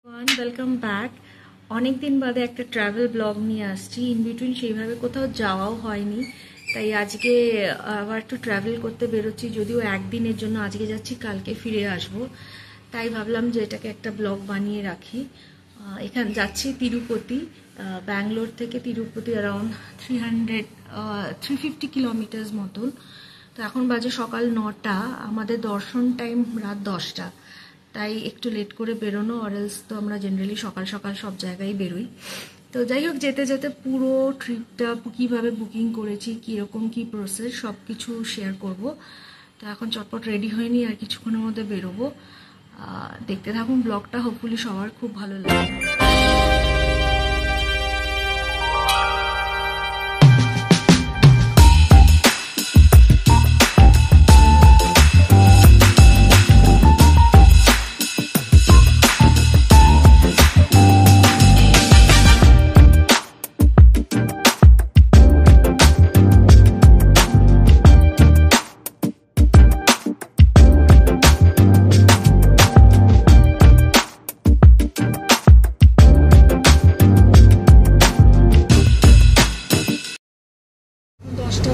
Welcome back. অনেক দিন বাদে একটা ট্রাভেল ব্লগ নিয়ে আসছি। ইন বিটুইন সেইভাবে কোথাও যাওয়াও হয়নি, তাই আজকে আবার একটু ট্রাভেল করতে বেরোচ্ছি। যদিও একদিনের জন্য, আজকে যাচ্ছি, কালকে ফিরে আসব। তাই ভাবলাম যে এটাকে একটা ব্লগ বানিয়ে রাখি। এখানে যাচ্ছি তিরুপতি। ব্যাঙ্গালোর থেকে তিরুপতি অ্যারাউন্ড 350 কিলোমিটার্স মতন। তো এখন বাজে সকাল 9টা, আমাদের দর্শন টাইম রাত 10টা, তাই একটু লেট করে বেরোনো। অরেলস তো আমরা জেনারেলি সকাল সকাল সব জায়গায় বেরোই। তো যাই হোক, যেতে যেতে পুরো ট্রিপটা কীভাবে বুকিং করেছি, কীরকম কী প্রসেস, সব কিছু শেয়ার করব। তো এখন চটপট রেডি হয়নি, আর কিছুক্ষণের মধ্যে বেরোবো। দেখতে থাকুন ব্লগটা, হোপফুলি সবার খুব ভালো লাগে।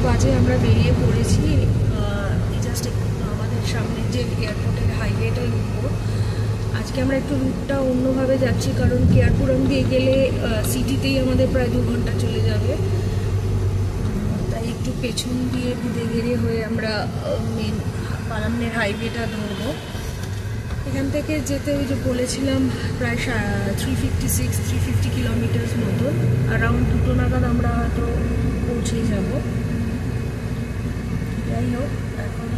বাজে আমরা বেরিয়ে পড়েছি। জাস্ট আমাদের সামনে যে এয়ারপোর্টের হাইওয়েটা উঠবো। আজকে আমরা একটু রুটটা অন্যভাবে যাচ্ছি, কারণ কেয়ারপুরম দিয়ে গেলে সিটিতেই আমাদের প্রায় 2 ঘন্টা চলে যাবে। তাই একটু পেছন দিয়ে বুদেগেরে হয়ে আমরা মেন পালামনের হাইওয়েটা ধরবো। এখান থেকে যেতে ওই যে বলেছিলাম প্রায় 350 কিলোমিটার্স মতো। অ্যারাউন্ড 2টো নাগাদ আমরা হয়তো পৌঁছেই যাব। যাই হোক, এখন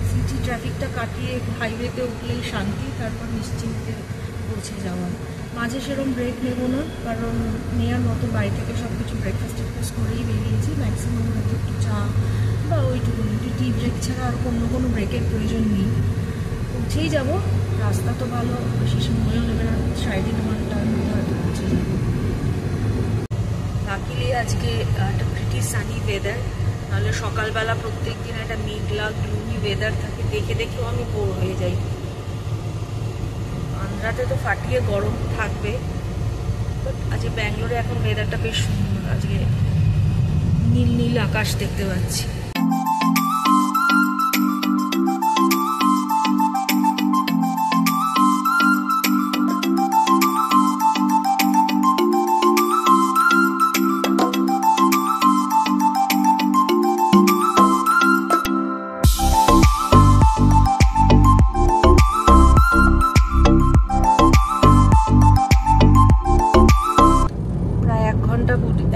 সিটি ট্রাফিকটা কাটিয়ে হাইওয়েতে উঠলেই শান্তি, তারপর নিশ্চিন্তে পৌঁছে যাওয়া। মাঝে সেরকম ব্রেক নেব না, কারণ নেওয়ার মতো বাড়ি থেকে সব কিছু ব্রেকফাস্ট করেই বেরিয়েছি। ম্যাক্সিমাম হয়তো একটু চা বা ওইটুকু, একটু টি ব্রেক ছাড়া আর কোনো ব্রেকের প্রয়োজন নেই। পৌঁছেই যাব। রাস্তা তো ভালো, বেশি সময়ও নেবে না, 3.5 ঘন্টার মধ্যে হয়তো পৌঁছে যাব। লাকিলি আজকে একটা প্রিটি সানি ওয়েদার, নাহলে সকালবেলা প্রত্যেক দিন একটা মেঘলা গ্লুমি ওয়েদার থাকে, দেখে দেখেও আমি বোর হয়ে যাই। আন্ধ্রাতে তো ফাটিয়ে গরম থাকবে, বাট আজকে ব্যাঙ্গালোরে এখন ওয়েদারটা বেশ সুন্দর। আজকে নীল নীল আকাশ দেখতে পাচ্ছি।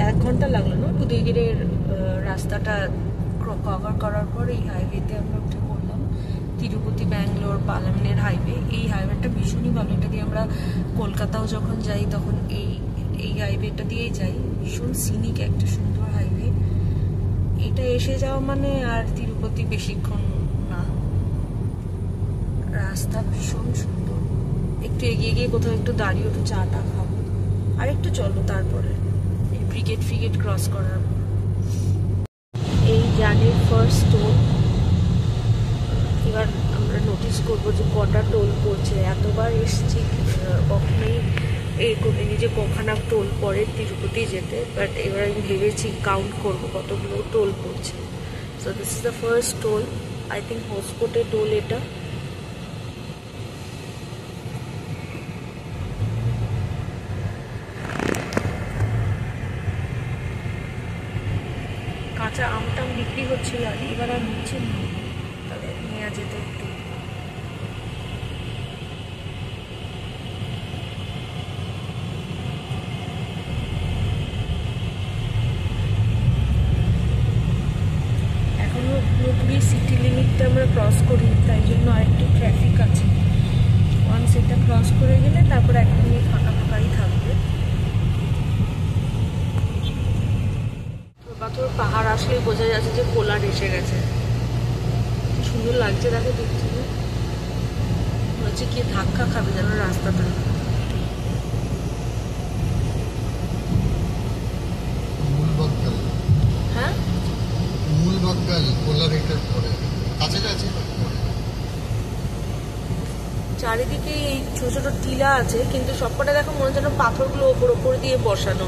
এক ঘন্টা লাগলো না বুদেগিরের রাস্তাটা কভার করার পর এই হাইওয়েতে আমরা উঠে পড়লাম। তিরুপতি ব্যাঙ্গালোর পালামনের হাইওয়ে। এই হাইওয়েটা ভীষণই ভালো। এটা দিয়ে আমরা কলকাতাও যখন যাই তখন এই হাইওয়েটা দিয়েই যাই। ভীষণ সিনিক একটা সুন্দর হাইওয়ে। এটা এসে যাওয়া মানে আর তিরুপতি বেশিক্ষণ না। রাস্তা ভীষণ সুন্দর। একটু এগিয়ে গিয়ে কোথাও একটু দাঁড়িয়ে একটু চা টা খাবো, আর একটু চলো, তারপরে ব্রিগেড ক্রস করার পর এই জার্নির ফার্স্ট টোল। এবার আমরা নোটিস করবো যে কটা টোল পড়ছে। এতবার এসছি, কখনোই এই করিনি যে কখানা টোল পড়ে তিরুপতি যেতে, বাট এবার আমি ভেবেছি কাউন্ট করবো কতগুলো টোল পড়ছে। So this is the first toll, I think Hoskote toll এটা। কাঁচা আমটাম বিক্রি হচ্ছিল, আর এবার আর নিচ্ছে না, তাহলে নেওয়া যেত একটু। এখনো পুরোপুরি সিটি লিমিটটা আমরা ক্রস করি, তাই জন্য আরেকটু ট্রাফিক আছে। ওয়ান্স এটা ক্রস করে গেলে তারপর একদমই ফাঁকা ফাঁকাই থাকবে। পাথর পাহাড় আসলেই বোঝা যাচ্ছে যে কোলার এসে গেছে। সুন্দর লাগছে, দেখো দূর থেকে মনে হচ্ছে কি ধাক্কা খাবে যেন রাস্তাটা। হ্যাঁ, কোলার এটার পরে কাছাকাছি। চারিদিকে এই ছোট ছোট টিলা আছে, কিন্তু সবকটা দেখো মনে হচ্ছে পাথরগুলো ওপর দিয়ে বসানো।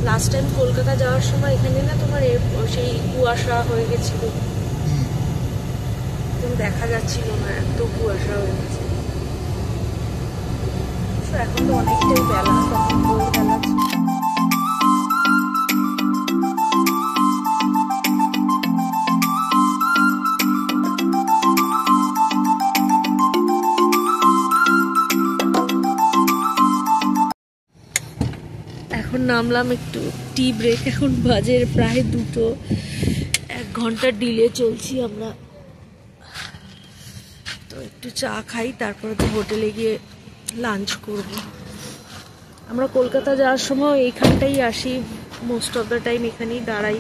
লাস্ট টাইম কলকাতা যাওয়ার সময় এখানে না তোমার সেই কুয়াশা হয়ে গেছিল, দেখা যাচ্ছিল না, এত কুয়াশা হয়ে গেছে। এখন তো অনেকটাই বেলা, তখন ভোরবেলা। এখন নামলাম একটু টি ব্রেক, এখন বাজে প্রায় 2টো, 1 ঘন্টা ডিলে চলছি আমরা। তো একটু চা খাই, তারপরে তো হোটেলে গিয়ে লাঞ্চ করব। আমরা কলকাতা যাওয়ার সময় এইখানটাই আসি, মোস্ট অফ দ্য টাইম এখানেই দাঁড়াই,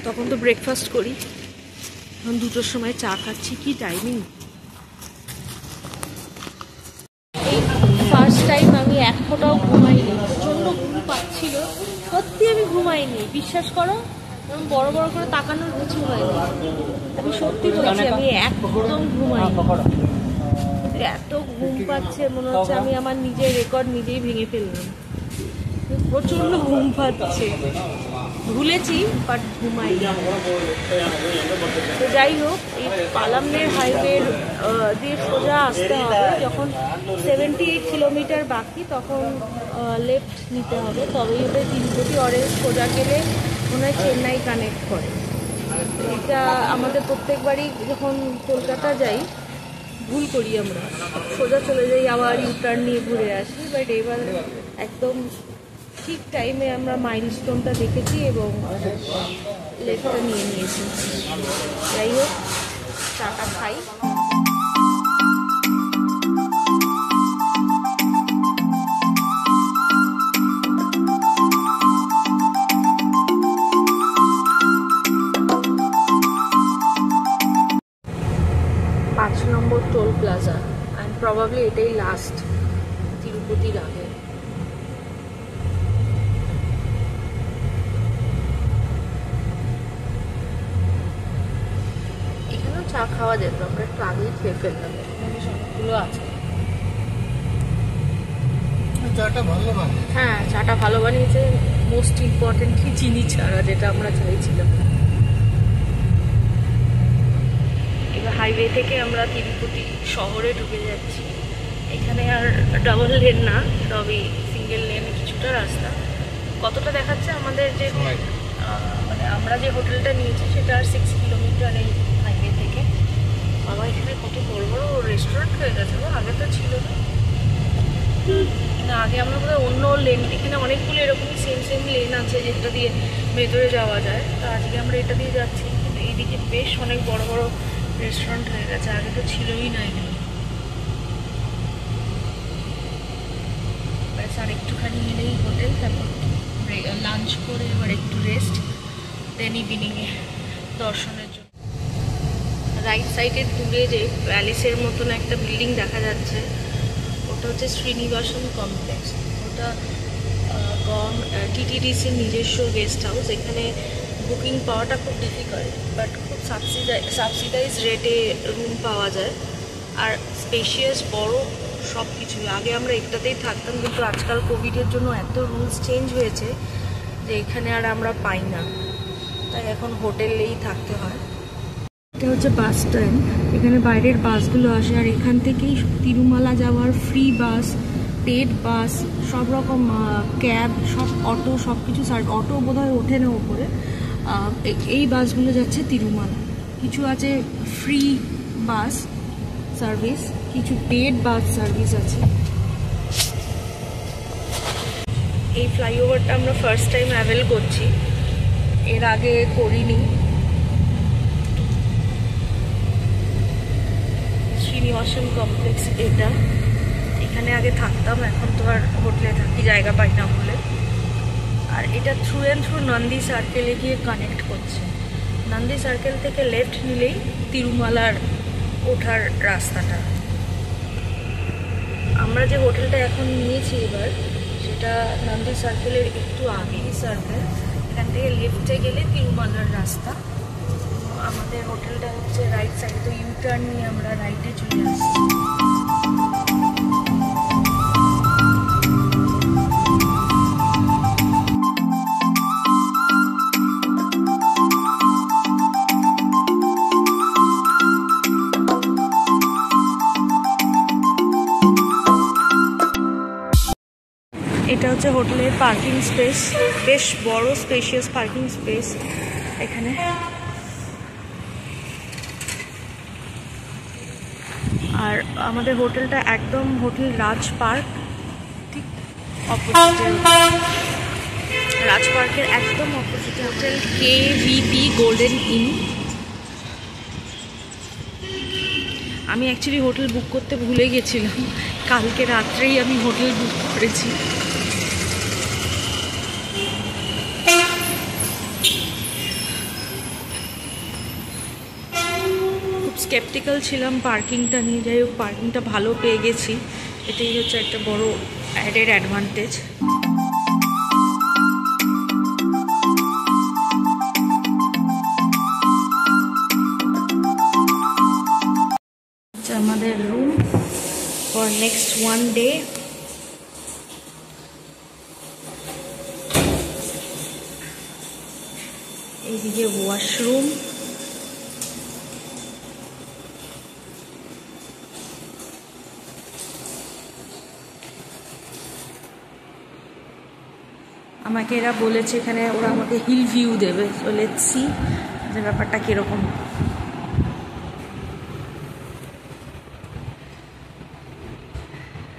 তখন তো ব্রেকফাস্ট করি। এখন 2টোর সময় চা খাচ্ছি, কি টাইমিং! এই ফার্স্ট টাইম আমি 1 ফোঁটাও ঘুমাইনি, প্রচণ্ড ঘুম পাচ্ছিল, সত্যি আমি ঘুমাইনি, বিশ্বাস করো। বড় বড় করে তাকানোর কিছু হয়নি, আমি সত্যি বলছি আমি একদম ঘুমাইনি। এত ঘুম পাচ্ছে মনে হচ্ছে আমি আমার নিজের রেকর্ড নিজেই ভেঙে ফেললাম, প্রচণ্ড ঘুম পাচ্ছে, ভুলেছি বাট ঘুমাই। তো যাই হোক, এই পালামনের হাইওয়ে দিয়ে সোজা আসতে হবে, যখন 78 কিলোমিটার বাকি তখন লেফট নিতে হবে, তবেই ওটা তিরুপতি অরেঞ্জ সোজা গেলে মনে হয় চেন্নাই কানেক্ট করে। এটা আমাদের প্রত্যেকবারই যখন কলকাতা যাই ভুল করি, আমরা সোজা চলে যাই, আবার ইউটার্ন নিয়ে ঘুরে আসি, বাট এবার একদম ঠিক টাইমে আমরা মাইলস্টোনটা দেখেছি এবং লেফটটা নিয়ে নিয়েছি। যাই হোক, চাটা খাই। নম্বর টোল প্লাজা, অ্যান্ড প্রবাবলি এটাই লাস্ট তিরুপতির আগে। এখানেও চা খাওয়া যেত, আমরা একটু আগেই খেয়ে ফেললাম, অনেকগুলো আছে। হ্যাঁ, চাটা ভালো বানিয়েছে, মোস্ট ইম্পর্টেন্টলি চিনি ছাড়া, যেটা আমরা চাইছিলাম। হাইওয়ে থেকে আমরা তিরুপতি শহরে ঢুকে যাচ্ছি। এখানে আর ডাবল লেন না, তবে সিঙ্গেল লেন কিছুটা রাস্তা। কতটা দেখাচ্ছে আমাদের যে মানে আমরা যে হোটেলটা নিয়েছি সেটা আর 6 কিলোমিটার এই হাইওয়ে থেকে। বাবা, এখানে কত বড় বড় রেস্টুরেন্ট হয়ে গেছে, আগে তো ছিল না। আগে আমরা বোধহয় অন্য লেন, এখানে অনেকগুলো এরকমই সেম লেন আছে যেটা দিয়ে ভেতরে যাওয়া যায়। তো আজকে আমরা এটা দিয়ে যাচ্ছি, কিন্তু এইদিকে বেশ অনেক বড় বড় রেস্টুরেন্ট হয়ে গেছে, আগে তো ছিলই না এগুলো। ব্যাস আর একটুখানি গেলেই হোটেল, তারপর লাঞ্চ করে এবার একটু রেস্ট, দেন ইভিনিংয়ে দর্শনের জন্য। রাইট সাইডের দূরে যে প্যালেসের মতন একটা বিল্ডিং দেখা যাচ্ছে, ওটা হচ্ছে শ্রীনিবাসন কমপ্লেক্স। ওটা টিটিডিসির নিজস্ব গেস্ট হাউস। এখানে বুকিং পাওয়াটা খুব ডিফিকাল্ট, বাট খুব সাবসিডাইজ রেটে রুম পাওয়া যায়, আর স্পেশিয়াস বড় সব কিছু। আগে আমরা একটাতেই থাকতাম, কিন্তু আজকাল কোভিডের জন্য এত রুলস চেঞ্জ হয়েছে যে এখানে আর আমরা পাই না, তাই এখন হোটেলেই থাকতে হয়। এটা হচ্ছে বাস স্ট্যান্ড, এখানে বাইরের বাসগুলো আসে, আর এখান থেকেই তিরুমালা যাওয়ার ফ্রি বাস, পেড বাস, সব রকম ক্যাব, সব অটো, সব কিছু। অটো বোধহয় ওঠে না ওপরে। এই বাসগুলো যাচ্ছে তিরুমালা। কিছু আছে ফ্রি বাস সার্ভিস, কিছু পেড বাস সার্ভিস আছে। এই ফ্লাইওভারটা আমরা ফার্স্ট টাইম অ্যাভেল করছি, এর আগে করিনি। শ্রীনিবাসন কমপ্লেক্স এটা, এখানে আগে থাকতাম, এখন তো আর হোটেলে থাকি, জায়গা পাই না বলে। আর এটা থ্রু নন্দী সার্কেলে গিয়ে কানেক্ট করছে। নন্দী সার্কেল থেকে লেফট নিলেই তিরুমালার ওঠার রাস্তাটা। আমরা যে হোটেলটা এখন নিয়েছি এবার, সেটা নন্দী সার্কেলের একটু আগেই সার্কেল। এখান থেকে লেফটে গেলে তিরুমালার রাস্তা। আমাদের হোটেলটা হচ্ছে রাইট সাইড, তো ইউটার্ন নিয়ে আমরা রাইটে চলে আসছি। এটা হচ্ছে হোটেলের পার্কিং স্পেস, বেশ বড় স্পেশিয়াস পার্কিং স্পেস এখানে। আর আমাদের হোটেলটা একদম হোটেল রাজ পার্ক, ঠিক অপোজিটে, রাজ পার্কের একদম অপোজিটে হোটেল KVP গোল্ডেন ইন। আমি অ্যাকচুয়ালি হোটেল বুক করতে ভুলে গেছিলাম, কালকে রাত্রেই আমি হোটেল বুক করেছি। স্কেপটিক্যাল ছিলাম পার্কিংটা নিয়ে, যাই হোক পার্কিংটা ভালো পেয়ে গেছি, এটাই হচ্ছে একটা বড় অ্যাডেড অ্যাডভান্টেজ। আমাদের রুম ফর নেক্সট 1 ডে। এইদিকে ওয়াশরুম, আমাকে এরা বলেছে এখানে ওরা আমাকে হিল ভিউ দেবে, সো লেটস সি যে ব্যাপারটা কীরকম।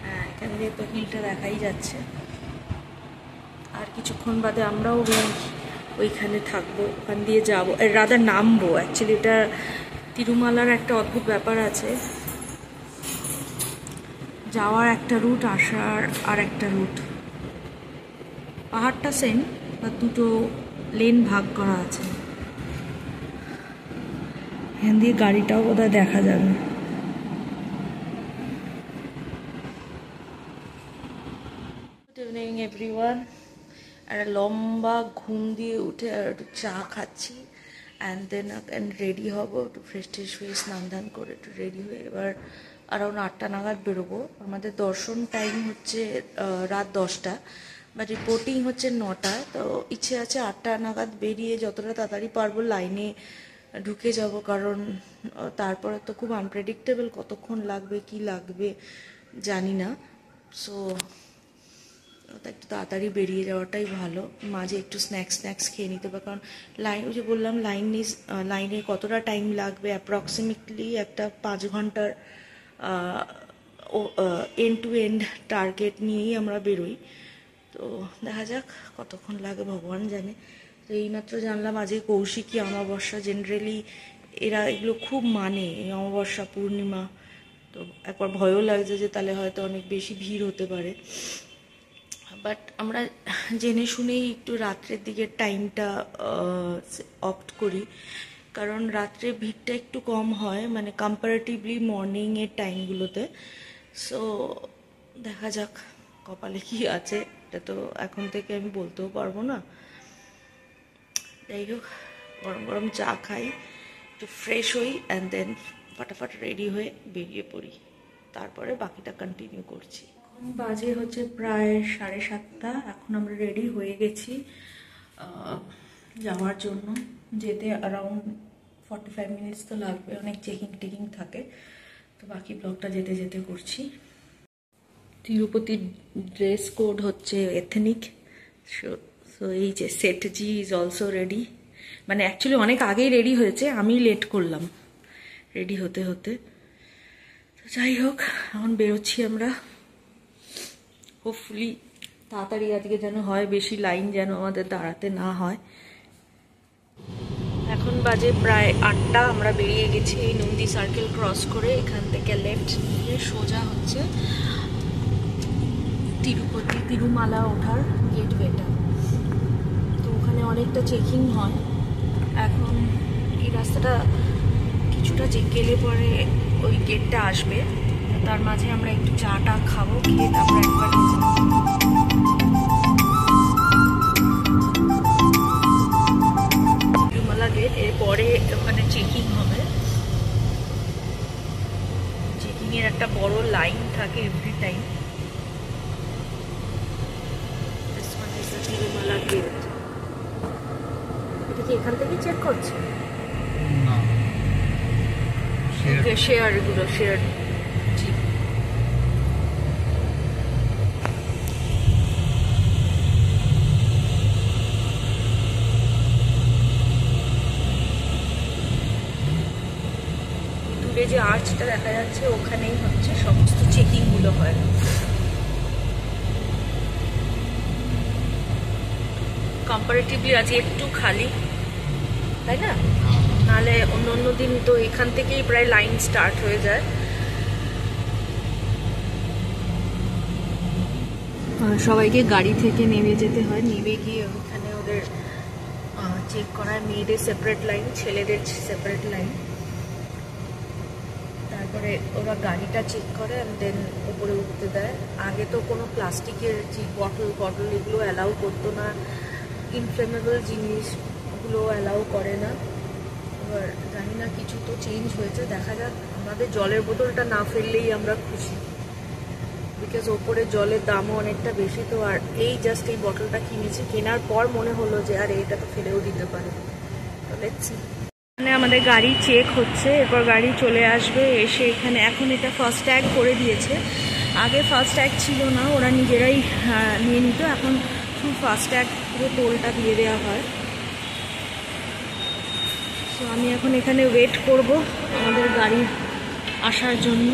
হ্যাঁ, এখান দিয়ে তো হিলটা দেখাই যাচ্ছে। আর কিছুক্ষণ বাদে আমরাও ওইখানে থাকবো, ওখান দিয়ে যাবো, রাদার নামবো। অ্যাকচুয়ালি এটা তিরুমালার একটা অদ্ভুত ব্যাপার আছে, যাওয়ার একটা রুট, আসার আর একটা রুট। পাহাড়টা সেম, বা দুটো লেন ভাগ করা আছে। এখান দিয়ে গাড়িটাও বোধহয় দেখা যাবে। Good evening everyone. একটা লম্বা ঘুম দিয়ে উঠে আর একটু চা খাচ্ছি, অ্যান্ড দেন রেডি হবো, একটু ফ্রেশ ট্রেশ হয়ে স্নান ধান করে একটু রেডি হয়ে এবার অ্যারাউন্ড 8টা নাগাদ বেরোবো। আমাদের দর্শন টাইম হচ্ছে রাত 10টা, বাট রিপোর্টিং হচ্ছে 9টা। তো ইচ্ছে আছে 8টা নাগাদ বেরিয়ে যতটা তাড়াতাড়ি পারবো লাইনে ঢুকে যাব, কারণ তারপরে তো খুব আনপ্রেডিক্টেবল, কতক্ষণ লাগবে কি লাগবে জানি না। সো একটু তাড়াতাড়ি বেরিয়ে যাওয়াটাই ভালো, মাঝে একটু স্ন্যাক্স খেয়ে নিতে হবে, কারণ লাইন, ওই যে বললাম লাইনে কতটা টাইম লাগবে, অ্যাপ্রক্সিমেটলি একটা 5 ঘন্টার এন্ড টু এন্ড টার্গেট নিয়েই আমরা বেরোই। তো দেখা যাক কতক্ষণ লাগে ভগবান জানে। তো এইমাত্র জানলাম আজকে কৌশিকী অমাবস্যা, জেনারেলি এরা এগুলো খুব মানে, এই অমাবস্যা পূর্ণিমা। তো একবার ভয়ও লাগছে যে তাহলে হয়তো অনেক বেশি ভিড় হতে পারে, বাট আমরা জেনে শুনেই একটু রাত্রের দিকের টাইমটা অপ্ট করি, কারণ রাত্রে ভিড়টা একটু কম হয়, মানে কম্পারেটিভলি মর্নিংয়ের টাইমগুলোতে। সো দেখা যাক কপালে কি আছে, এটা তো এখন থেকে আমি বলতেও পারবো না। যাই হোক, গরম গরম চা খাই, একটু ফ্রেশ হই, অ্যান্ড দেন ফটাফট রেডি হয়ে বেরিয়ে পড়ি, তারপরে বাকিটা কন্টিনিউ করছি। এখন বাজে হচ্ছে প্রায় 7:30। এখন আমরা রেডি হয়ে গেছি যাওয়ার জন্য। যেতে অ্যারাউন্ড 45 মিনিটস তো লাগবে, অনেক চেকিং থাকে। তো বাকি ব্লগটা যেতে যেতে করছি। তিরুপতির ড্রেস কোড হচ্ছে এথনিক। সো এই যে set G is also ready, মানে অ্যাকচুয়ালি অনেক আগেই রেডি হয়েছে, আমি লেট করলাম রেডি হতে হতে। তো যাই হোক, এখন বেরোচ্ছি আমরা, হোপফুলি তাড়াতাড়ি আজকে যেন হয়, বেশি লাইন যেন আমাদের দাঁড়াতে না হয়। এখন বাজে প্রায় 8টা, আমরা বেরিয়ে গেছি এই নন্দী সার্কেল ক্রস করে। এখান থেকে লেফট নিয়ে সোজা হচ্ছে তিরুমালা ওঠার গেটওয়েটা। তো ওখানে অনেকটা চেকিং হয়। এখন এই রাস্তাটা কিছুটা গেলে পরে ওই গেটটা আসবে, তার মাঝে আমরা একটু চাটা খাবো, খেয়ে তারপর একবার তিরুমালা গেট। এরপরে ওখানে চেকিং হবে। চেকিংয়ের একটা বড় লাইন থাকে এভরি টাইম। তিরুমালা গেট। এটা কি এখান থেকে চেক করছে? না, শেয়ারগুলো শেয়ার। জি, দূরে যে আর্চটা দেখা যাচ্ছে ওখানেই হচ্ছে সমস্ত চেকিং গুলো হয়। কম্পারেটিভলি আজকে একটু খালি, তাই না? নাহলে অন্য দিন তো এখান থেকেই প্রায় লাইন স্টার্ট হয়ে যায়। সবাইকে গাড়ি থেকে নেমে যেতে হয়, নেমে গিয়ে ওখানে ওদের চেক করায়। মেয়েদের সেপারেট লাইন, ছেলেদের সেপারেট লাইন। তারপরে ওরা গাড়িটা চেক করে অ্যান্ড দেন ওপরে উঠতে দেয়। আগে তো কোনো প্লাস্টিকের যে বটল এগুলো অ্যালাউ করতো না, ইনফ্লেমেবল জিনিসগুলো অ্যালাউ করে না। এবার জানি না, কিছু তো চেঞ্জ হয়েছে, দেখা যাক। আমাদের জলের বোতলটা না ফেললেই আমরা খুশি, বিকজ ওপরে জলের দামও অনেকটা বেশি। তো আর এই জাস্ট এই বটলটা কিনেছি, কেনার পর মনে হলো যে আর এইটা তো ফেলেও দিতে পারে। তো লেটস সি। এখানে আমাদের গাড়ি চেক হচ্ছে, এরপর গাড়ি চলে আসবে। এসে এখানে এখন এটা ফাস্ট ট্যাগ করে দিয়েছে। আগে ফাস্ট ট্যাগ ছিল না, ওরা নিজেরাই নিয়ে নিত। এখন শুধু ফাস্ট ট্যাগ পুরো টোলটা দিয়ে দেওয়া হয়। তো আমি এখন এখানে ওয়েট করব আমাদের গাড়ি আসার জন্য।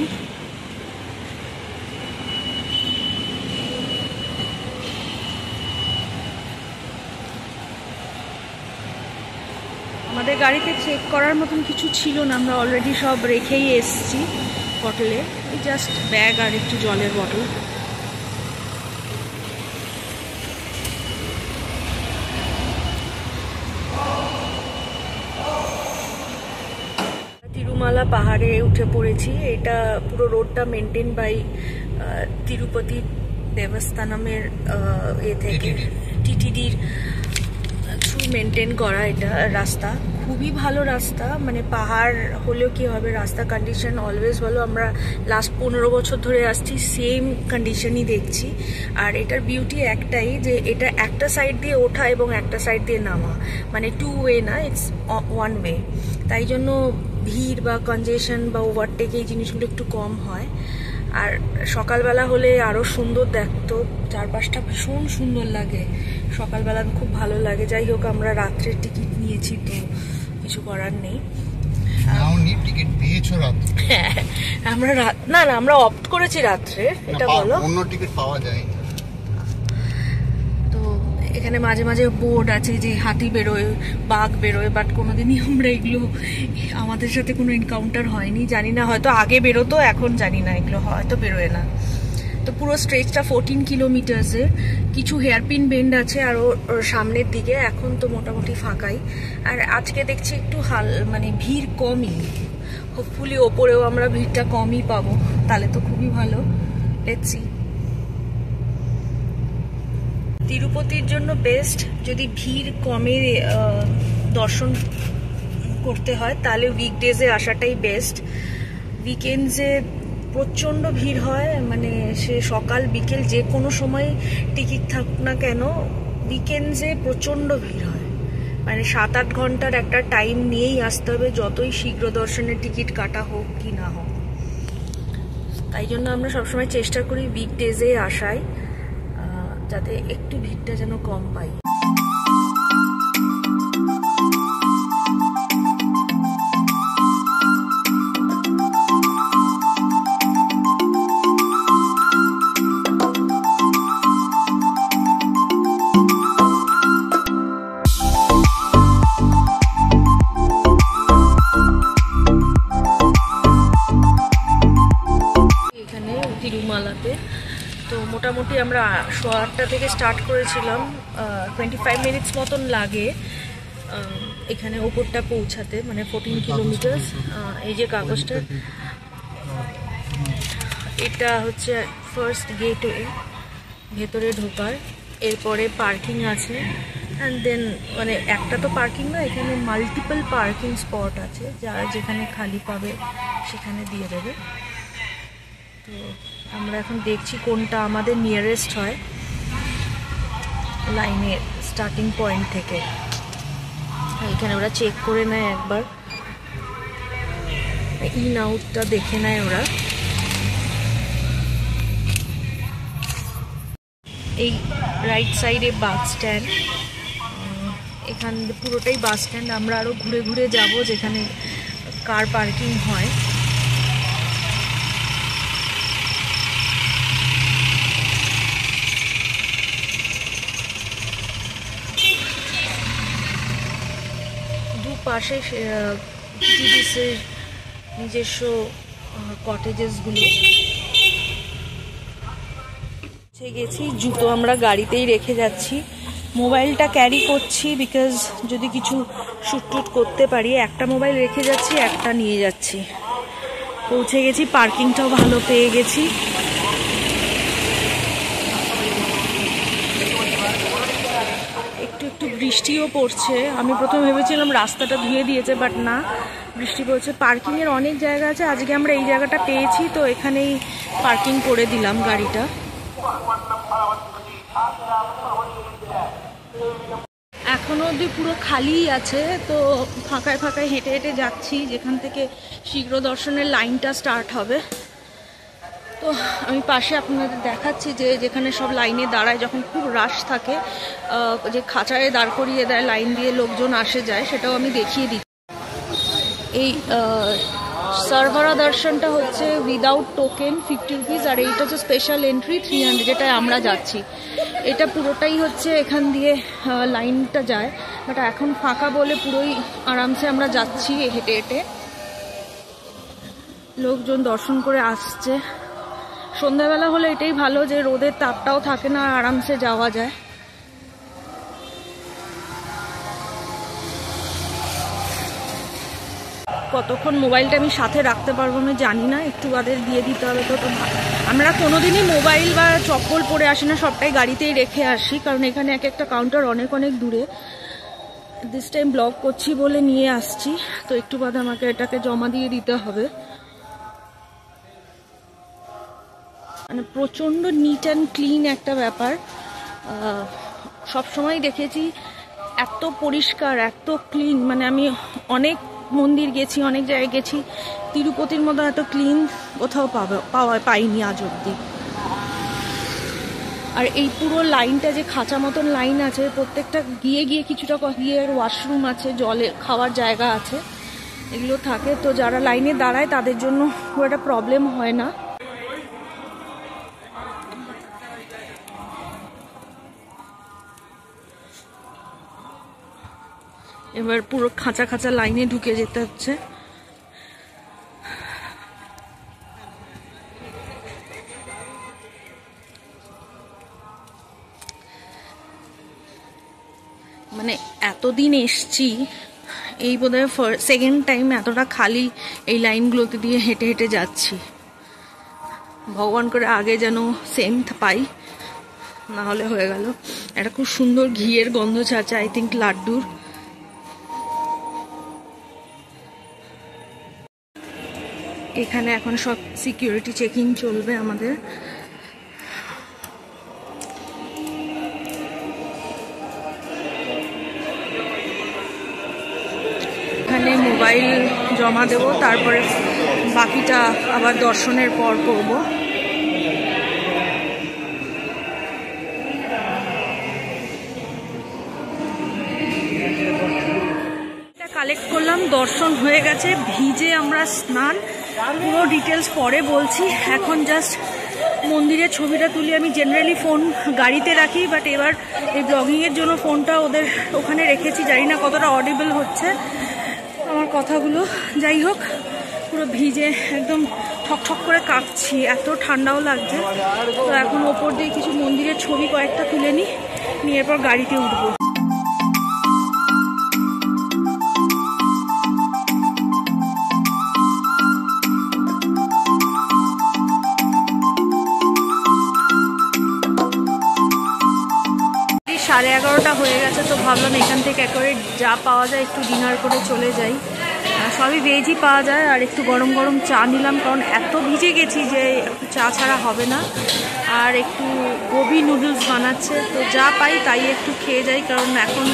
আমাদের গাড়িতে চেক করার মতন কিছু ছিল না, আমরা অলরেডি সব রেখেই এসেছি বটলে। জাস্ট ব্যাগ আর একটু জলের বটল। তিরুমালা পাহাড়ে উঠে পড়েছি। এটা পুরো রোডটা মেনটেন বাই তিরুপতি দেবস্থানমের থেকে টিটিডির থ্রু মেনটেন করা এটা রাস্তা। খুবই ভালো রাস্তা, মানে পাহাড় হলেও কি হবে, রাস্তা কন্ডিশন অলওয়েজ ভালো। আমরা লাস্ট 15 বছর ধরে আসছি, সেম কন্ডিশনই দেখছি। আর এটার বিউটি একটাই যে এটা একটা সাইড দিয়ে ওঠা এবং একটা সাইড দিয়ে নামা, মানে 2 ওয়ে না, ইটস 1 ওয়ে। তাই জন্য ভিড় বা কনজেশন বা ওভারটেক এই জিনিসগুলো একটু কম হয়। আর সকালবেলা হলে আরও সুন্দর দেখতো, চারপাশটা ভীষণ সুন্দর লাগে সকালবেলা, খুব ভালো লাগে। যাই হোক, আমরা রাত্রের টিকিট নিয়েছি, তো কিছু করার নেই। হ্যাঁ, আমরা না আমরা অপ্ট করেছি রাত্রে। এটা বলো, অন্য টিকিট পাওয়া যায়। তো এখানে মাঝে মাঝে বোর্ড আছে যে হাতি বেরোয়, বাঘ বেরোয়, বাট কোনোদিনই আমরা এগুলো, আমাদের সাথে কোনো এনকাউন্টার হয়নি। জানি না, হয়তো আগে বেরোতো, এখন জানি না, এগুলো হয়তো বেরোয় না। তো পুরো স্ট্রেচটা 14 কিলোমিটার্সের। কিছু হেয়ারপিন বেন্ড আছে আরও সামনের দিকে, এখন তো মোটামুটি ফাঁকাই। আর আজকে দেখছি একটু মানে ভিড় কমই। হোপফুলি ওপরেও আমরা ভিড়টা কমই পাবো, তাহলে তো খুবই ভালো। Let's see. তিরুপতির জন্য বেস্ট, যদি ভিড় কমে দর্শন করতে হয় তাহলে উইকডেজে আসাটাই বেস্ট। উইকেন্ডসে প্রচণ্ড ভিড় হয়, মানে সে সকাল বিকেল যে কোনো সময় টিকিট থাকুক না কেন, উইকেন্ডসে প্রচণ্ড ভিড় হয়। মানে 7-8 ঘন্টার একটা টাইম নিয়েই আসতে হবে, যতই শীঘ্র দর্শনের টিকিট কাটা হোক কি না হোক। তাই জন্য আমরা সবসময় চেষ্টা করি উইকডেজে আসায়, যাতে একটু ভিড়টা যেন কম পাই। তিরুমালাতে তো মোটামুটি আমরা 8:30 থেকে স্টার্ট করেছিলাম। 25 মিনিটস মতন লাগে এখানে ওপরটা পৌঁছাতে, মানে 14 কিলোমিটার। এই যে কাগজটা, এটা হচ্ছে ফার্স্ট গেটওয়ে ভেতরে ঢোকার। এরপরে পার্কিং আছে, অ্যান্ড দেন মানে একটা তো পার্কিং না, এখানে মাল্টিপল পার্কিং স্পট আছে, যারা যেখানে খালি পাবে সেখানে দিয়ে দেবে। তো আমরা এখন দেখছি কোনটা আমাদের নিয়ারেস্ট হয় লাইনের স্টার্টিং পয়েন্ট থেকে। এখানে ওরা চেক করে নেয় একবার, ইন আউটটা দেখে নেয় ওরা। এই রাইট সাইডে বাস স্ট্যান্ড, এখান পুরোটাই বাস স্ট্যান্ড। আমরা আরও ঘুরে ঘুরে যাব যেখানে কার পার্কিং হয়। দুপাশে জিডিসির নিজস্ব কটেজেসগুলো। গেছি, জুতো আমরা গাড়িতেই রেখে যাচ্ছি, মোবাইলটা ক্যারি করছি বিকজ যদি কিছু শ্যুট টুট করতে পারি। একটা মোবাইল রেখে যাচ্ছি, একটা নিয়ে যাচ্ছি। পৌঁছে গেছি, পার্কিংটাও ভালো পেয়ে গেছি। একটু একটু বৃষ্টিও পড়ছে। আমি প্রথমে ভেবেছিলাম রাস্তাটা ধুয়ে দিয়েছে, বাট না, বৃষ্টি পড়ছে। পার্কিংয়ের অনেক জায়গা আছে, আজকে আমরা এই জায়গাটা পেয়েছি, তো এখানেই পার্কিং করে দিলাম গাড়িটা। এখনো অবধি পুরো খালিই আছে, তো ফাঁকায় ফাঁকায় হেঁটে হেঁটে যাচ্ছি যেখান থেকে শীঘ্র দর্শনের লাইনটা স্টার্ট হবে। তো আমি পাশে আপনাদের দেখাচ্ছি যে যেখানে সব লাইনে দাঁড়ায়, যখন খুব রাশ থাকে, যে খাঁচায় দাঁড় করিয়ে দেয় লাইন দিয়ে, লোকজন আসে যায়, সেটাও আমি দেখিয়ে দিই। এই সার্ভারা দর্শনটা হচ্ছে উইদাউট টোকেন 50 রুপিস, আর এইটা হচ্ছে স্পেশাল এন্ট্রি 300, যেটায় আমরা যাচ্ছি। এটা পুরোটাই হচ্ছে এখান দিয়ে লাইনটা যায়, বাট এখন ফাঁকা বলে পুরোই আরামসে আমরা যাচ্ছি হেঁটে হেঁটে। লোকজন দর্শন করে আসছে। সন্ধ্যাবেলা হলে এটাই ভালো যে রোদের তাপটাও থাকে না, আর আরামসে যাওয়া যায়। কতক্ষণ মোবাইলটা আমি সাথে রাখতে পারবো আমি জানি না, একটু বাদে দিয়ে দিতে হবে। তো আমরা কোনোদিনই মোবাইল বা চপ্পল পরে আসি না, সবটাই গাড়িতেই রেখে আসি, কারণ এখানে এক একটা কাউন্টার অনেক অনেক দূরে। দিস টাইম ব্লগ করছি বলে নিয়ে আসছি, তো একটু বাদে আমাকে এটাকে জমা দিয়ে দিতে হবে। মানে প্রচণ্ড নিট অ্যান্ড ক্লিন একটা ব্যাপার। সবসময় দেখেছি এত পরিষ্কার, এত ক্লিন, মানে আমি অনেক মন্দির গেছি, অনেক জায়গায় গেছি, তিরুপতির মতো এত ক্লিন কোথাও পাইনি আজ অব্দি। আর এই পুরো লাইনটা যে খাঁচা মতন লাইন আছে, প্রত্যেকটা গিয়ে গিয়ে কিছুটা গিয়ে ওয়াশরুম আছে, জলে খাওয়ার জায়গা আছে, এগুলো থাকে। তো যারা লাইনে দাঁড়ায় তাদের জন্য খুব একটা প্রবলেম হয় না। এবার পুরো খাঁচা খাঁচা লাইনে ঢুকে যেতে হচ্ছে। মানে এতদিন এসছি, এই বোধহয় সেকেন্ড টাইম এতটা খালি এই লাইনগুলোতে দিয়ে হেঁটে হেঁটে যাচ্ছি। ভগবান করে আগে যেন সেম পাই, না হলে হয়ে গেল। একটা খুব সুন্দর ঘিয়ের গন্ধ ছাড়ছে, আই থিঙ্ক লাড্ডুর। এখানে এখন সব সিকিউরিটি চেকিং চলবে আমাদের। এখানে মোবাইল জমা দেব, তারপরে বাকিটা আবার দর্শনের পর করব। কালেক্ট করলাম, দর্শন হয়ে গেছে, ভিজে আমরা স্নান, পুরো ডিটেলস পরে বলছি। এখন জাস্ট মন্দিরের ছবিটা তুলি। আমি জেনারেলি ফোন গাড়িতে রাখি, বাট এবার এই ব্লগিংয়ের জন্য ফোনটা ওদের ওখানে রেখেছি। জানি না কতটা অডিবল হচ্ছে আমার কথাগুলো। যাই হোক, পুরো ভিজে একদম ঠকঠক করে কাঁপছি, এত ঠান্ডাও লাগছে। তো এখন ওপর দিয়ে কিছু মন্দিরের ছবি কয়েকটা তুলে নিই, নিয়ে এরপর গাড়িতে উঠবো। 11:30 হয়ে গেছে, তো ভাবলাম এখান থেকে একেবারে যা পাওয়া যায় একটু ডিনার করে চলে যাই। সবই ভেজই পাওয়া যায়, আর একটু গরম গরম চা নিলাম, কারণ এত ভিজে গেছি যে একটু চা ছাড়া হবে না। আর একটু গোবি নুডলস বানাচ্ছে, তো যা পাই তাই একটু খেয়ে যাই, কারণ এখন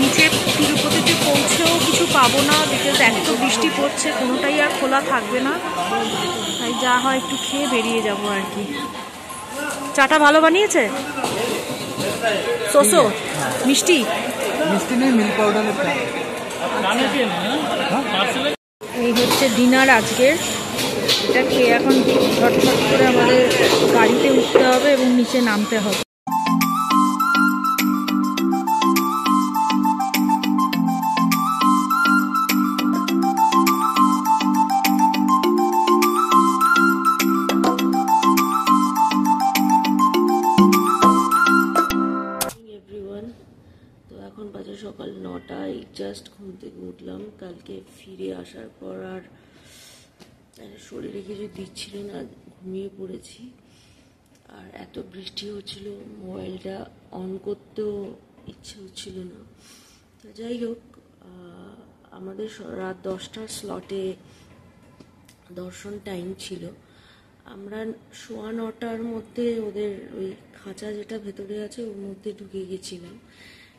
নিচে তিরুপতিতে পৌঁছেও কিছু পাবো না, বিকজ এত বৃষ্টি পড়ছে, কোনোটাই আর খোলা থাকবে না। তাই যা হয় একটু খেয়ে বেরিয়ে যাব আর কি। চাটা ভালো বানিয়েছে, সোসো মিষ্টি মিষ্টি নেই, মিল্ক পাউডার। এই হচ্ছে ডিনার আজকের। এটা খেয়ে এখন ঝটঝট করে আমাদের গাড়িতে উঠতে হবে এবং নিচে নামতে হবে। তো এখন বাজে সকাল 9টায়, জাস্ট ঘুম থেকে উঠলাম। কালকে ফিরে আসার পর আর শরীরে কিছু দিচ্ছিল না, ঘুমিয়ে পড়েছি। আর এত বৃষ্টি হচ্ছিল, মোবাইলটা অন করতেও ইচ্ছে হচ্ছিল না। তো যাই হোক, আমাদের রাত 10টার স্লটে দর্শন টাইম ছিল। আমরা 9:15 মধ্যে ওদের ওই খাঁচা যেটা ভেতরে আছে ওর মধ্যে ঢুকে গেছিলাম।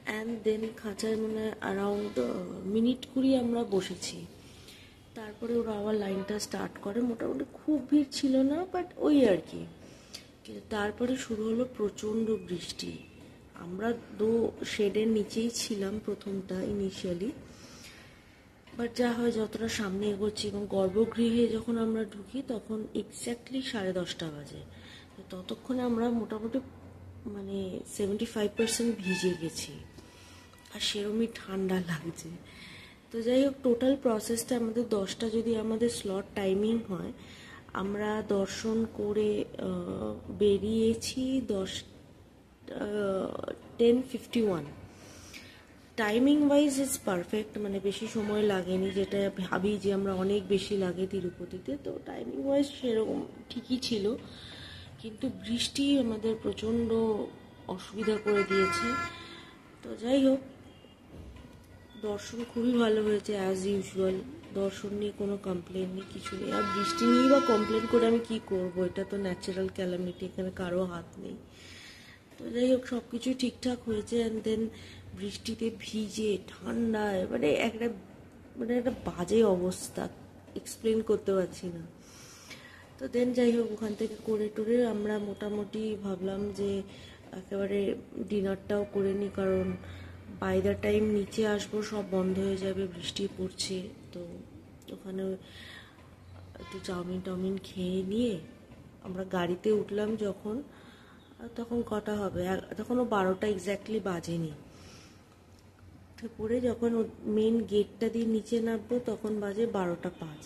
অ্যান্ড দেন খাঁচায় মানে অ্যারাউন্ড মিনিট 20 আমরা বসেছি। তারপরে ওরা আবার লাইনটা স্টার্ট করে। মোটামুটি খুব ভিড় ছিল না, বাট ওই আর কি। কিন্তু তারপরে শুরু হলো প্রচণ্ড বৃষ্টি। আমরা শেডের নিচেই ছিলাম প্রথমটা ইনিশিয়ালি, বাট যা হয় যতটা সামনে এগোচ্ছি এবং গর্ভগৃহে যখন আমরা ঢুকি তখন এক্স্যাক্টলি 10:30 বাজে। ততক্ষণে আমরা মোটামুটি মানে 75% ভিজে গেছি, আর সেরমই ঠান্ডা লাগছে। তো যাই হোক, টোটাল প্রসেসটা আমাদের 10টা যদি আমাদের স্লট টাইমিং হয়, আমরা দর্শন করে বেরিয়েছি 10:51। টাইমিং ওয়াইজ ইজ পারফেক্ট, মানে বেশি সময় লাগেনি, যেটা ভাবি যে আমরা অনেক বেশি লাগে তিরুপতিতে। তো টাইমিং ওয়াইজ সেরকম ঠিকই ছিল, কিন্তু বৃষ্টি আমাদের প্রচণ্ড অসুবিধা করে দিয়েছে। তো যাই হোক, দর্শন খুবই ভালো হয়েছে অ্যাজ ইউজুয়াল। দর্শন নিয়ে কোনো কমপ্লেন নেই, কিছু নেই। আর বৃষ্টি নিয়েই বা কমপ্লেন করে আমি কি করব, এটা তো ন্যাচারাল ক্যালামিটি, এখানে কারো হাত নেই। তো যাই হোক, সব কিছু ঠিকঠাক হয়েছে। অ্যান্ড দেন বৃষ্টিতে ভিজে ঠান্ডায় মানে একটা বাজে অবস্থা, এক্সপ্লেন করতে পারছি না। তো দেন যাই হোক, ওখান থেকে করে টোরে আমরা মোটামুটি ভাবলাম যে একেবারে ডিনারটাও করে নিই, কারণ বাই দ্য টাইম নিচে আসবো সব বন্ধ হয়ে যাবে, বৃষ্টি পড়ছে। তো ওখানে একটু চাউমিন খেয়ে নিয়ে আমরা গাড়িতে উঠলাম যখন, তখন কটা হবে, তখনও 12টা এক্স্যাক্টলি বাজেনি। পরে যখন মেন গেটটা দিয়ে নিচে নামবো তখন বাজে 12:05।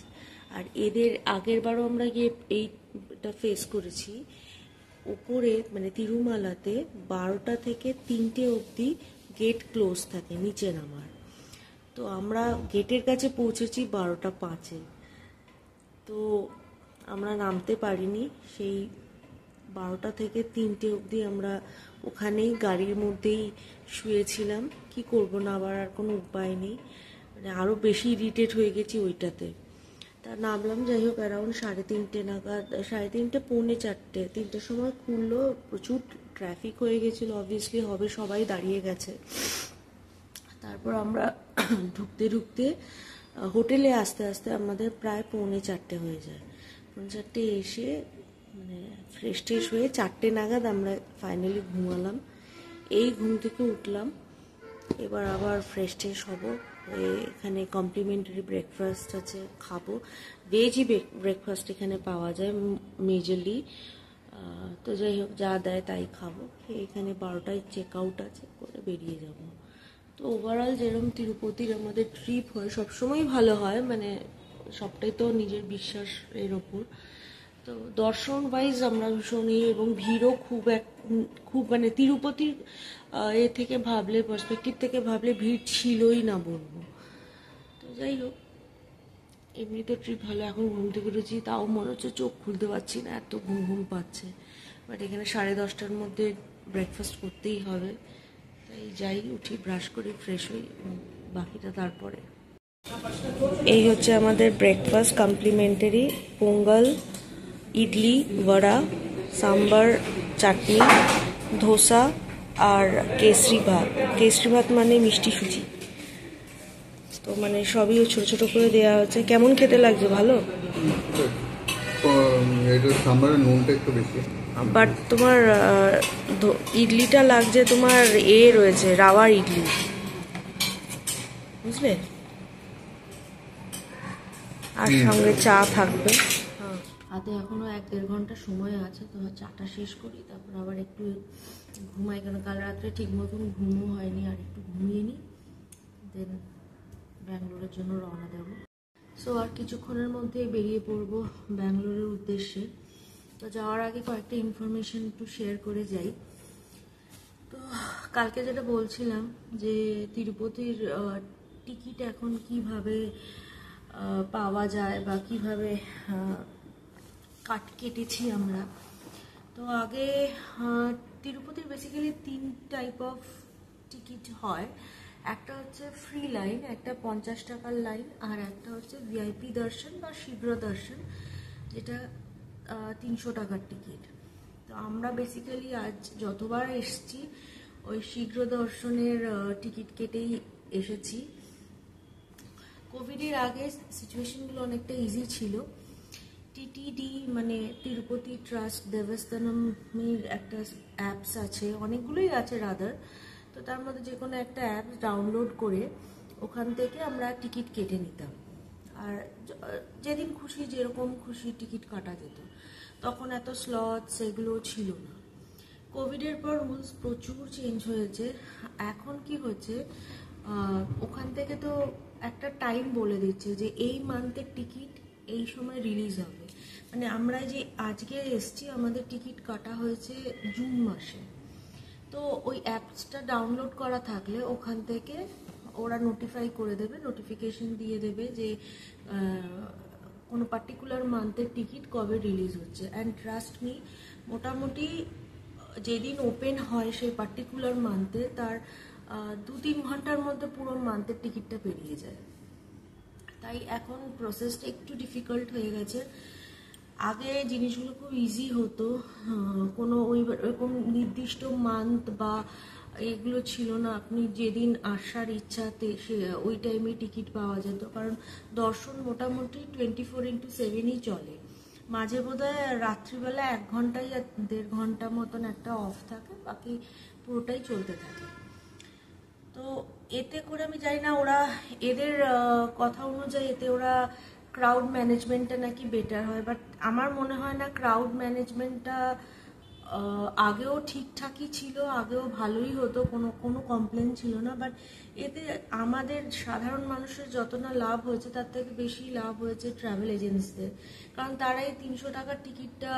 আর এদের আগের বারও আমরা গিয়ে এইটা ফেস করেছি। উপরে মানে তিরুমালাতে 12টা থেকে 3টে অবধি গেট ক্লোজ থাকে নিচে নামার। তো আমরা গেটের কাছে পৌঁছেছি 12:05-এ। তো আমরা নামতে পারিনি, সেই 12টা থেকে 3টে অবধি আমরা ওখানেই গাড়ির মধ্যেই শুয়েছিলাম। কি করবো, না আবার আর কোনো উপায় নেই, মানে আরও বেশি ইরিটেট হয়ে গেছি ওইটাতে। তা নামলাম, যাই হোক অ্যারাউন্ড 3:30 নাগাদ, 3:30 পৌনে 4টে, 3টের সময় খুললো। প্রচুর ট্রাফিক হয়ে গেছিলো, অবভিয়াসলি হবে, সবাই দাঁড়িয়ে গেছে। তারপর আমরা ঢুকতে ঢুকতে হোটেলে আস্তে আস্তে আমাদের প্রায় পৌনে 4টে হয়ে যায়। পৌনে 4টে এসে মানে ফ্রেশ ট্রেশ হয়ে 4টে নাগাদ আমরা ফাইনালি ঘুমালাম। এই ঘুম থেকে উঠলাম, এবার আবার ফ্রেশ ট্রেশ হবো, এখানে কমপ্লিমেন্টারি ব্রেকফাস্ট আছে, খাবো। ভেজই ব্রেকফাস্ট এখানে পাওয়া যায় মেজরলি। তো যাই হোক, যা দেয় তাই খাবো। এখানে 12টায় চেক আউট আছে, করে বেরিয়ে যাব। তো ওভারঅল যেরকম তিরুপতির আমাদের ট্রিপ হয় সবসময় ভালো হয়, মানে সবটাই তো নিজের বিশ্বাসের ওপর। তো দর্শন ওয়াইজ আমরা ভীষণই, এবং ভিড়ও খুব মানে তিরুপতির এ থেকে ভাবলে, পার্সপেক্টিভ থেকে ভাবলে ভিড় ছিলই না বলবো। তো যাই হোক, এমনি তো ট্রিপ ভালো। এখন ঘুম থেকে উঠেছি, তাও মনে হচ্ছে চোখ খুলতে পারছি না, এত ঘুম পাচ্ছে। বাট এখানে 10:30টার মধ্যে ব্রেকফাস্ট করতেই হবে, এই যাই, উঠি, ব্রাশ করি, ফ্রেশ হই, বাকিটা তারপরে। এই হচ্ছে আমাদের ব্রেকফাস্ট কমপ্লিমেন্টারি: পোঙ্গল, ইডলি, বড়া, সাম্বার, চাটনি, ধোসা আর কেসরি ভাত। কেসরি ভাত মানে মিষ্টি সুজি। তো মানে সবই ছোট ছোট করে দেওয়া হচ্ছে। কেমন খেতে লাগছে? ভালো? এটা সাম্বারের নুনটা একটু বেশি, বাট তোমার ইডলিটা লাগছে তোমার রয়েছে রাওয়ার ইডলি, বুঝলে? আর সঙ্গে চা থাকবে। হাতে এখনো 1-1.5 ঘন্টা সময় আছে, তো চাটা শেষ করি, তারপর আবার একটু ঘুমাই, কেন কাল রাত্রে ঠিক মতন ঘুমও হয়নি, আর একটু ঘুমিয়ে নিই, দেন ব্যাঙ্গালোরের জন্য রওনা দেব। সো আর কিছুক্ষণের মধ্যেই বেরিয়ে পড়বো ব্যাঙ্গালোরের উদ্দেশ্যে। তো যাওয়ার আগে কয়েকটা ইনফরমেশন একটু শেয়ার করে যাই। তো কালকে যেটা বলছিলাম যে তিরুপতির টিকিট এখন কিভাবে পাওয়া যায় বা কিভাবে কেটেছি আমরা। তো আগে তিরুপতির বেসিক্যালি 3 টাইপ অফ টিকিট হয়। একটা হচ্ছে ফ্রি লাইন, একটা 50 টাকার লাইন, আর একটা হচ্ছে ভিআইপি দর্শন বা শীঘ্র দর্শন, যেটা 300 টাকার টিকিট। তো আমরা বেসিক্যালি আজ যতবার এসেছি ওই শীঘ্র দর্শনের টিকিট কেটেই এসেছি। কোভিডের আগে সিচুয়েশনগুলো অনেকটা ইজি ছিল। টিটিডি মানে তিরুপতি ট্রাস্ট দেবস্থানমের একটা অ্যাপস আছে, অনেকগুলোই আছে রাদার। তো তার মধ্যে যে কোনো একটা অ্যাপস ডাউনলোড করে ওখান থেকে আমরা টিকিট কেটে নিতাম, আর যেদিন খুশি যেরকম খুশি টিকিট কাটা যেত। তখন এত স্লটস এগুলো ছিল না। কোভিডের পর রুলস প্রচুর চেঞ্জ হয়েছে। এখন কি হচ্ছে, ওখান থেকে তো একটা টাইম বলে দিচ্ছে যে এই মান্থের টিকিট এই সময় রিলিজ হবে। মানে আমরা যে আজকে এসছি, আমাদের টিকিট কাটা হয়েছে জুন মাসে। তো ওই অ্যাপসটা ডাউনলোড করা থাকলে ওখান থেকে ওরা নোটিফাই করে দেবে, নোটিফিকেশন দিয়ে দেবে যে কোনো পার্টিকুলার মান্থের টিকিট কবে রিলিজ হচ্ছে। অ্যান্ড ট্রাস্ট মি, মোটামুটি যেদিন ওপেন হয় সেই পার্টিকুলার মান্থে তার 2-3 ঘন্টার মধ্যে পুরো মান্থের টিকিটটা পেরিয়ে যায়। তাই এখন প্রসেসটা একটু ডিফিকাল্ট হয়ে গেছে। আগে জিনিসগুলো খুব ইজি হতো, কোনো ওইরকম নির্দিষ্ট মান্থ বা এগুলো ছিল না। আপনি যেদিন আসার ইচ্ছাতে সে ওই টাইমে টিকিট পাওয়া যেত, কারণ দর্শন মোটামুটি 24x7ই চলে। মাঝে বোধহয় রাত্রিবেলা 1 ঘন্টায় 1.5 ঘন্টা মতন একটা অফ থাকে, বাকি পুরোটাই চলতে থাকে। তো এতে করে আমি জানি না, ওরা এদের কথা অনুযায়ী এতে ওরা ক্রাউড ম্যানেজমেন্টটা নাকি বেটার হয়, বাট আমার মনে হয় না। ক্রাউড ম্যানেজমেন্টটা আগেও ঠিকঠাকই ছিল, আগেও ভালোই হতো, কোনো কমপ্লেন ছিল না। বাট এতে আমাদের সাধারণ মানুষের যত না লাভ হয়েছে তার থেকে বেশি লাভ হয়েছে ট্রাভেল এজেন্সিদের, কারণ তারাই 300 টাকার টিকিটটা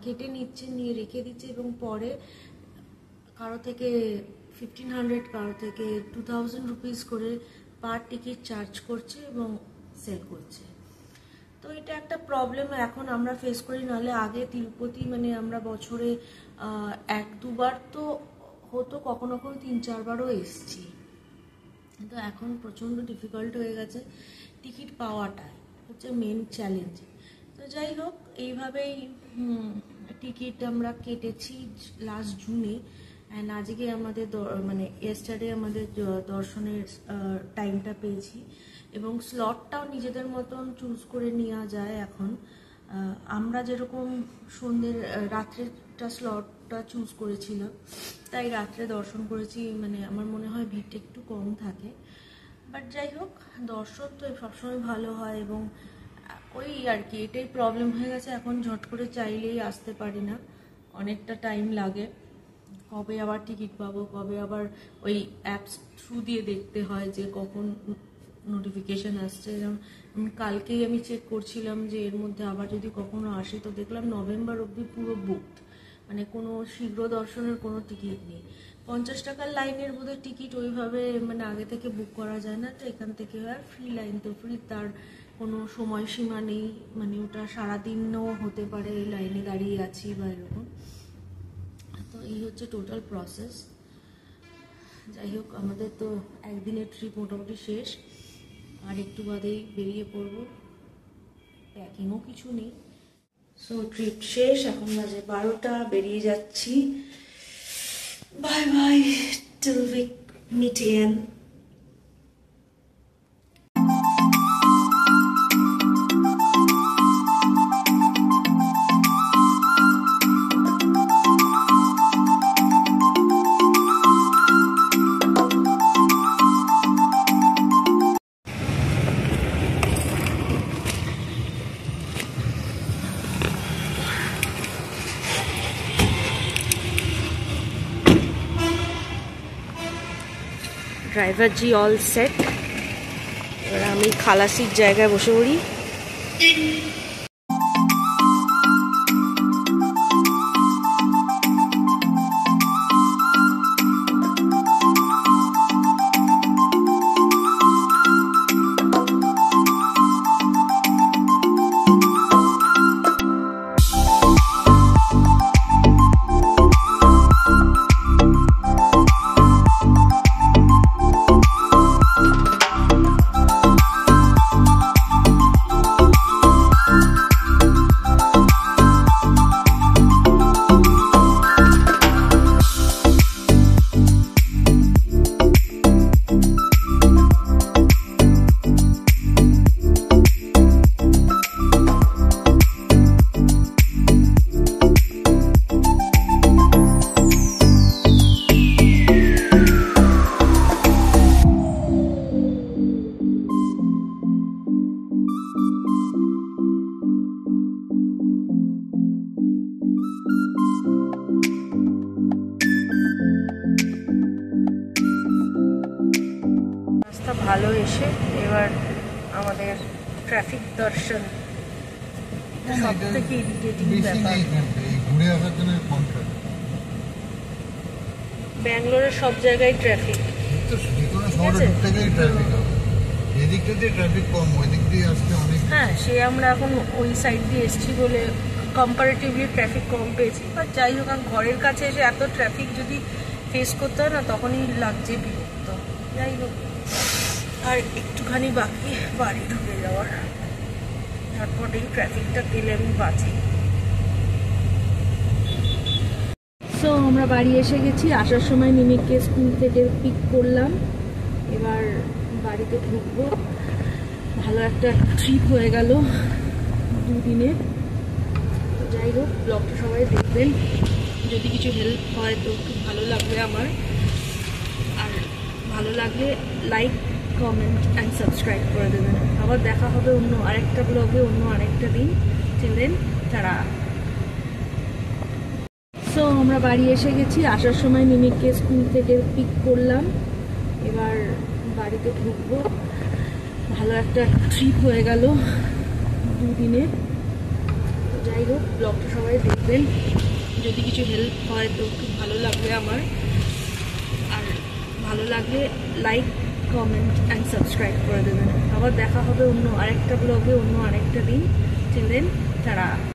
কেটে নিচ্ছে, নিয়ে রেখে দিচ্ছে, এবং পরে কারো থেকে 1500, কারো থেকে 2000 রুপিস করে পার টিকিট চার্জ করছে এবং সেল করছে। তো এটা একটা প্রবলেম এখন আমরা ফেস করি। নাহলে আগে তিরুপতি মানে আমরা বছরে 1-2 বার তো হতো, কখনো কখনো 3-4 বারও এসছি। কিন্তু এখন প্রচণ্ড ডিফিকাল্ট হয়ে গেছে, টিকিট পাওয়াটা হচ্ছে মেন চ্যালেঞ্জ। তো যাই হোক, এইভাবেই টিকিট আমরা কেটেছি লাস্ট জুনে। অ্যান্ড আজকে আমাদের মানে ইয়েস্টারডে আমাদের দর্শনের টাইমটা পেয়েছি, এবং স্লটটাও নিজেদের মতন চুজ করে নেওয়া যায় এখন। আমরা যেরকম সন্ধ্যের রাত্রেটা স্লটটা চুজ করেছিলাম, তাই রাত্রে দর্শন করেছি। মানে আমার মনে হয় ভিড়টা একটু কম থাকে, বাট যাই হোক, দর্শন তো সবসময় ভালো হয়। এবং ওই আর কি, এটাই প্রবলেম হয়ে গেছে, এখন ঝট করে চাইলেই আসতে পারি না, অনেকটা টাইম লাগে। কবে আবার টিকিট পাবো, কবে আবার ওই অ্যাপস থ্রু দিয়ে দেখতে হয় যে কখন নোটিফিকেশান আসছে। যেমন কালকেই আমি চেক করছিলাম যে এর মধ্যে আবার যদি কখনো আসে, তো দেখলাম নভেম্বর অবধি পুরো বুকড, মানে কোনো শীঘ্র দর্শনের কোনো টিকিট নেই। 50 টাকার লাইনের বোধহয় টিকিট ওইভাবে মানে আগে থেকে বুক করা যায় না। তো এখান থেকে হয় ফ্রি লাইন, তো ফ্রি, তার কোনো সময়সীমা নেই, মানে ওটা সারাদিনও হতে পারে এই লাইনে দাঁড়িয়ে আছি বা এরকম। তো এই হচ্ছে টোটাল প্রসেস। যাই হোক, আমাদের তো একদিনের ট্রিপ মোটামুটি শেষ, আর একটু বাদেই বেরিয়ে পড়ব। প্যাকিংও কিছু নেই। সো ট্রিপ শেষ, এখন বাজে 12টা, বেরিয়ে যাচ্ছি। Bye bye, till we meet again. Driver ji all set. এবার আমি খালাসির জায়গায় বসে পড়ি। ভালো এসে এবার আমাদের ট্রাফিক দর্শন, সব থেকে ইরিটেটিং ব্যাপার। ব্যাঙ্গালোরের সব জায়গায় ট্রাফিক, হ্যাঁ সে আমরা এখন ওই সাইড দিয়ে এসছি বলে কম্পারেটিভলি ট্রাফিক কম পেয়েছি। বাট যাই হোক, ঘরের কাছে এসে এত ট্রাফিক যদি ফেস করতে হয় না, তখনই লাগছে বিরক্ত। যাই হোক, আর একটুখানি বাকি বাড়ি ঢুকে যাওয়ার, তারপর এই ট্রাফিকটা পেলে আমি বাঁচি। সো আমরা বাড়ি এসে গেছি। আসার সময় নিমিককে স্কুল থেকে পিক করলাম, এবার বাড়িতে ঢুকবো। ভালো একটা ট্রিপ হয়ে গেল দুদিনে। যাই হোক, ব্লগটা সবাই দেখবেন, যদি কিছু হেল্প হয় তো খুব ভালো লাগবে আমার। আর ভালো লাগলে লাইক, কমেন্ট অ্যান্ড সাবস্ক্রাইব করে দেবেন। আবার দেখা হবে অন্য আরেকটা ব্লগে, অন্য আরেকটা দিন। Till then, tata. সো আমরা বাড়ি এসে গেছি। আসার সময় নিমিককে স্কুল থেকে পিক করলাম, এবার বাড়িতে ঢুকবো। ভালো একটা ট্রিপ হয়ে গেল দুদিনে। যাই হোক, ব্লগটা সবাই দেখবেন, যদি কিছু হেল্প হয় তো খুব ভালো লাগবে আমার। আর ভালো লাগলে লাইক, কমেন্ট অ্যান্ড সাবস্ক্রাইব করে দেবেন। আবার দেখা হবে অন্য আরেকটা ব্লগে, অন্য আরেকটা দিন। Till then, tata.